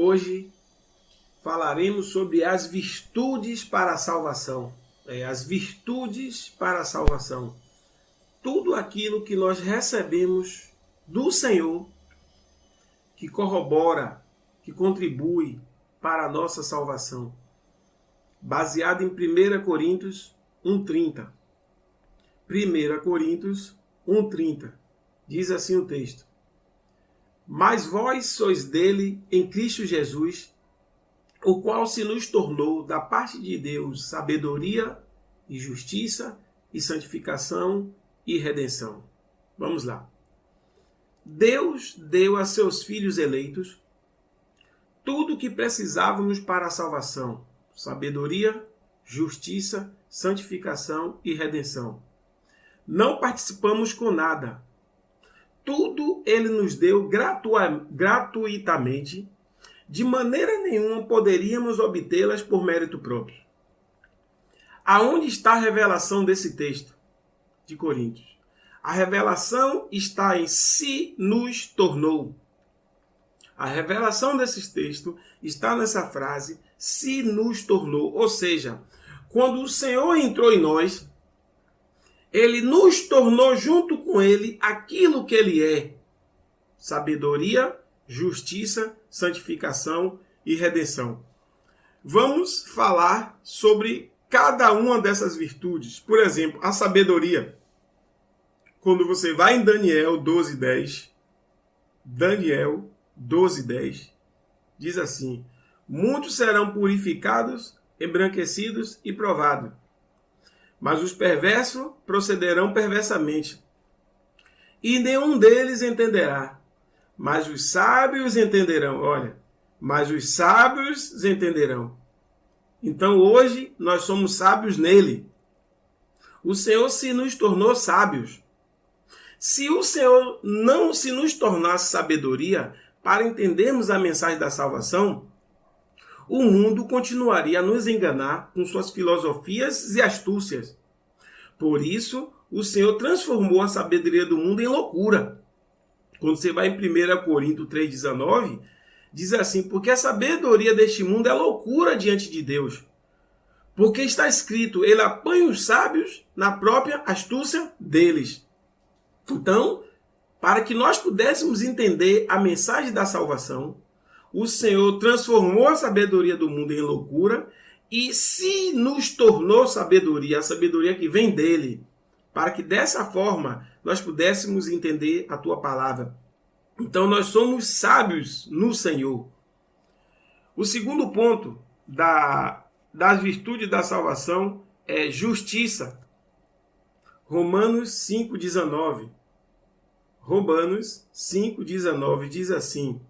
Hoje falaremos sobre as virtudes para a salvação. As virtudes para a salvação. Tudo aquilo que nós recebemos do Senhor que corrobora, que contribui para a nossa salvação. Baseado em 1 Coríntios 1,30. 1 Coríntios 1,30. Diz assim o texto: Mas vós sois dele em Cristo Jesus, o qual se nos tornou da parte de Deus sabedoria e justiça e santificação e redenção. Vamos lá. Deus deu a seus filhos eleitos tudo o que precisávamos para a salvação: sabedoria, justiça, santificação e redenção. Não participamos com nada. Tudo ele nos deu gratuitamente. De maneira nenhuma poderíamos obtê-las por mérito próprio. Aonde está a revelação desse texto de Coríntios? A revelação está em se nos tornou. A revelação desse texto está nessa frase, se nos tornou. Ou seja, quando o Senhor entrou em nós, ele nos tornou junto com ele aquilo que ele é: sabedoria, justiça, santificação e redenção. Vamos falar sobre cada uma dessas virtudes. Por exemplo, a sabedoria. Quando você vai em Daniel 12:10, Daniel 12:10, diz assim: muitos serão purificados, embranquecidos e provados, mas os perversos procederão perversamente, e nenhum deles entenderá. Mas os sábios entenderão. Olha, mas os sábios entenderão. Então hoje nós somos sábios nele. O Senhor se nos tornou sábios. Se o Senhor não se nos tornasse sabedoria para entendermos a mensagem da salvação, o mundo continuaria a nos enganar com suas filosofias e astúcias. Por isso, o Senhor transformou a sabedoria do mundo em loucura. Quando você vai em 1 Coríntios 3,19, diz assim: porque a sabedoria deste mundo é loucura diante de Deus. Porque está escrito: ele apanha os sábios na própria astúcia deles. Então, para que nós pudéssemos entender a mensagem da salvação, o Senhor transformou a sabedoria do mundo em loucura e se nos tornou sabedoria, a sabedoria que vem dele, para que dessa forma nós pudéssemos entender a tua palavra. Então nós somos sábios no Senhor. O segundo ponto das virtudes da salvação é justiça. Romanos 5,19. Romanos 5,19 diz assim: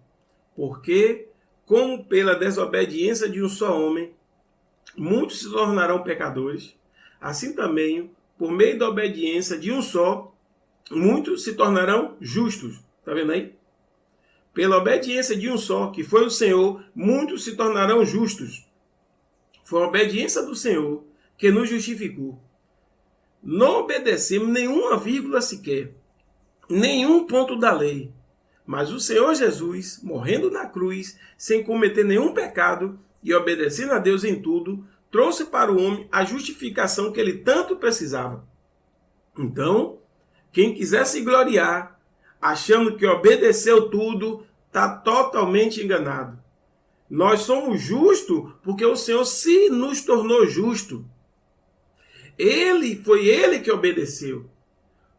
porque, como pela desobediência de um só homem, muitos se tornarão pecadores, assim também, por meio da obediência de um só, muitos se tornarão justos. Está vendo aí? Pela obediência de um só, que foi o Senhor, muitos se tornarão justos. Foi a obediência do Senhor que nos justificou. Não obedecemos nenhuma vírgula sequer, nenhum ponto da lei. Mas o Senhor Jesus, morrendo na cruz, sem cometer nenhum pecado e obedecendo a Deus em tudo, trouxe para o homem a justificação que ele tanto precisava. Então, quem quiser se gloriar, achando que obedeceu tudo, está totalmente enganado. Nós somos justos porque o Senhor se nos tornou justo. Foi ele que obedeceu.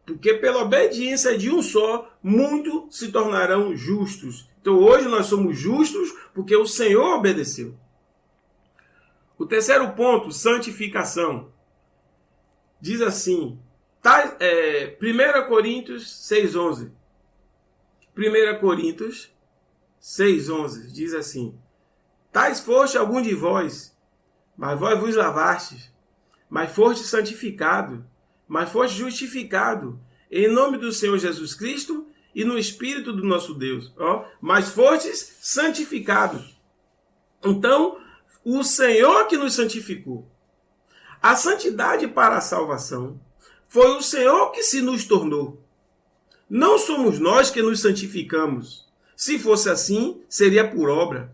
Porque pela obediência de um só, muitos se tornarão justos. Então hoje nós somos justos porque o Senhor obedeceu. O terceiro ponto, santificação. Diz assim, 1 Coríntios 6,11. 1 Coríntios 6,11 diz assim: tais foste algum de vós, mas vós vos lavastes, mas foste santificado, mas foste justificado, em nome do Senhor Jesus Cristo e no Espírito do nosso Deus. Mas fostes santificados. Então, o Senhor que nos santificou. A santidade para a salvação foi o Senhor que se nos tornou. Não somos nós que nos santificamos. Se fosse assim, seria por obra.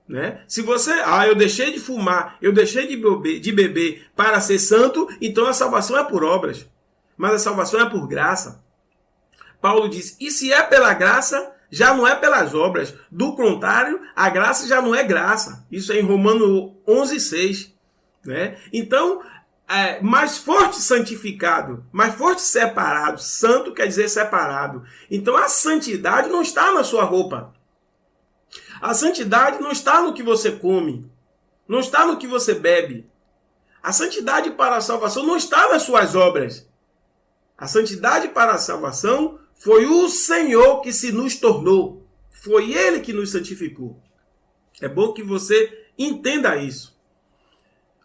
Né? Se você, eu deixei de fumar, eu deixei de beber para ser santo, então a salvação é por obras. Mas a salvação é por graça. Paulo diz, e se é pela graça, já não é pelas obras. Do contrário, a graça já não é graça. Isso é em Romanos 11:6. Né? Então, mais forte santificado, mais forte separado. Santo quer dizer separado. Então a santidade não está na sua roupa. A santidade não está no que você come, não está no que você bebe. A santidade para a salvação não está nas suas obras. A santidade para a salvação foi o Senhor que se nos tornou. Foi Ele que nos santificou. É bom que você entenda isso.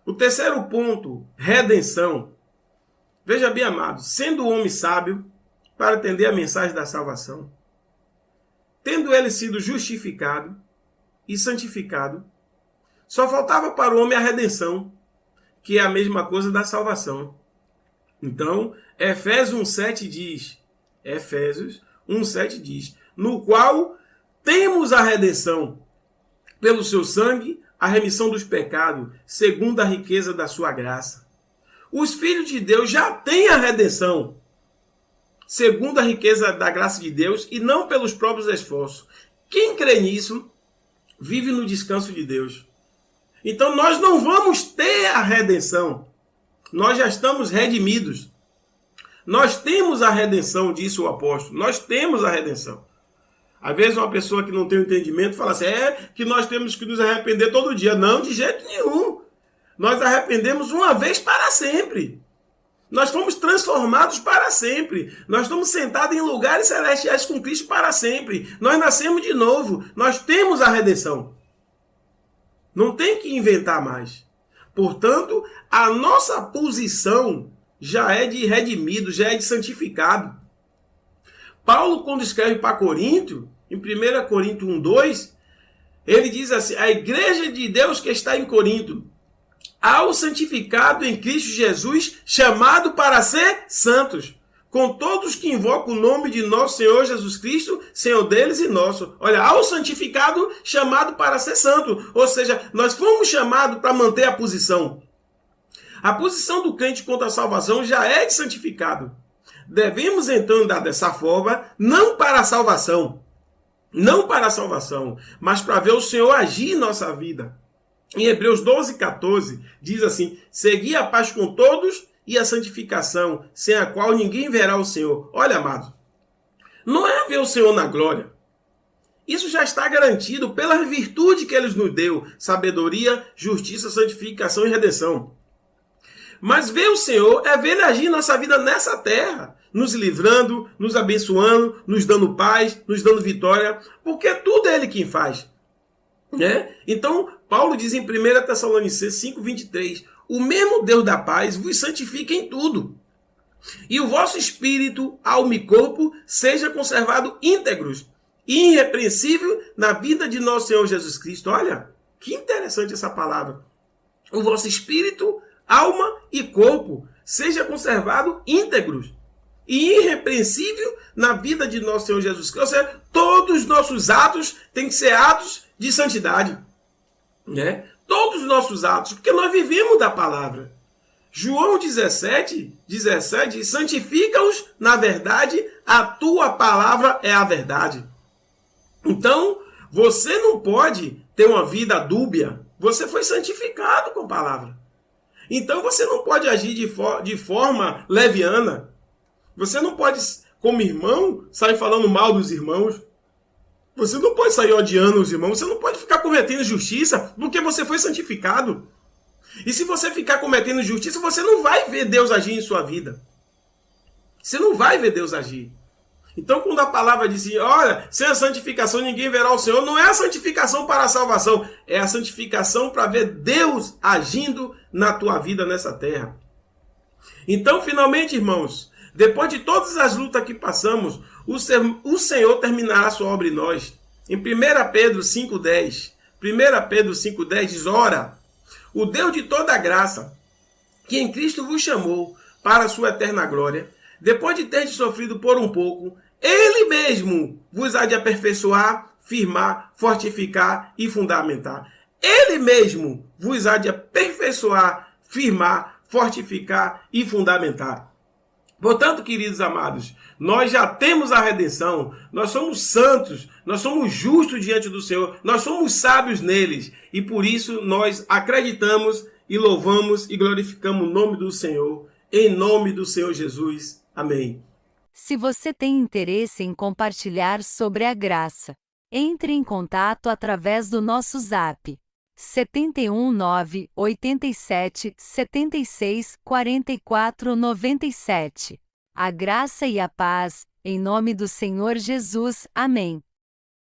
O terceiro ponto, redenção. Veja bem, amado, sendo o homem sábio para entender a mensagem da salvação, tendo ele sido justificado e santificado, só faltava para o homem a redenção, que é a mesma coisa da salvação. Então, Efésios 1:7 diz, no qual temos a redenção, pelo seu sangue, a remissão dos pecados, segundo a riqueza da sua graça. Os filhos de Deus já têm a redenção, segundo a riqueza da graça de Deus, e não pelos próprios esforços. Quem crê nisso, vive no descanso de Deus. Então nós não vamos ter a redenção. Nós já estamos redimidos. Nós temos a redenção, disse o apóstolo. Nós temos a redenção. Às vezes uma pessoa que não tem o entendimento fala assim, que nós temos que nos arrepender todo dia. Não, de jeito nenhum. Nós arrependemos uma vez para sempre. Nós fomos transformados para sempre. Nós estamos sentados em lugares celestiais com Cristo para sempre. Nós nascemos de novo. Nós temos a redenção. Não tem que inventar mais. Portanto, a nossa posição já é de redimido, já é de santificado. Paulo, quando escreve para Corinto, em 1 Coríntios 1:2, ele diz assim, a igreja de Deus que está em Corinto, ao santificado em Cristo Jesus, chamado para ser santos, com todos que invocam o nome de nosso Senhor Jesus Cristo, Senhor deles e nosso. Olha, ao santificado, chamado para ser santo. Ou seja, nós fomos chamados para manter a posição. A posição do crente quanto à salvação já é de santificado. Devemos então andar dessa forma, não para a salvação, mas para ver o Senhor agir em nossa vida. Em Hebreus 12:14 diz assim, segui a paz com todos e a santificação, sem a qual ninguém verá o Senhor. Olha, amado, não é ver o Senhor na glória. Isso já está garantido pela virtude que Ele nos deu, sabedoria, justiça, santificação e redenção. Mas ver o Senhor é ver Ele agir em nossa vida nessa terra, nos livrando, nos abençoando, nos dando paz, nos dando vitória, porque tudo é Ele quem faz. Né? Então, Paulo diz em 1 Tessalonicenses 5:23, o mesmo Deus da paz vos santifica em tudo, e o vosso espírito, alma e corpo seja conservado íntegros e irrepreensível na vida de nosso Senhor Jesus Cristo. Olha, que interessante essa palavra. O vosso espírito, alma e corpo seja conservado íntegros e irrepreensível na vida de nosso Senhor Jesus Cristo. Ou seja, todos os nossos atos têm que ser atos de santidade. Né? Todos os nossos atos, porque nós vivemos da palavra. João 17, santifica-os na verdade, a tua palavra é a verdade. Então, você não pode ter uma vida dúbia. Você foi santificado com a palavra. Então, você não pode agir de forma leviana. Você não pode, como irmão, sair falando mal dos irmãos. Você não pode sair odiando os irmãos. Você não pode ficar cometendo injustiça, porque você foi santificado. E se você ficar cometendo injustiça, você não vai ver Deus agir em sua vida. Você não vai ver Deus agir. Então, quando a palavra diz assim, olha, sem a santificação ninguém verá o Senhor, não é a santificação para a salvação, é a santificação para ver Deus agindo na tua vida nessa terra. Então, finalmente, irmãos, depois de todas as lutas que passamos, o Senhor terminará a sua obra em nós. Em 1 Pedro 5:10, diz, ora, o Deus de toda graça, que em Cristo vos chamou para a sua eterna glória, depois de ter sofrido por um pouco, Ele mesmo vos há de aperfeiçoar, firmar, fortificar e fundamentar. Ele mesmo vos há de aperfeiçoar, firmar, fortificar e fundamentar. Portanto, queridos amados, nós já temos a redenção, nós somos santos, nós somos justos diante do Senhor, nós somos sábios neles, e por isso nós acreditamos e louvamos e glorificamos o nome do Senhor, em nome do Senhor Jesus. Amém. Se você tem interesse em compartilhar sobre a graça, entre em contato através do nosso Zap 71987764497. A graça e a paz, em nome do Senhor Jesus. Amém.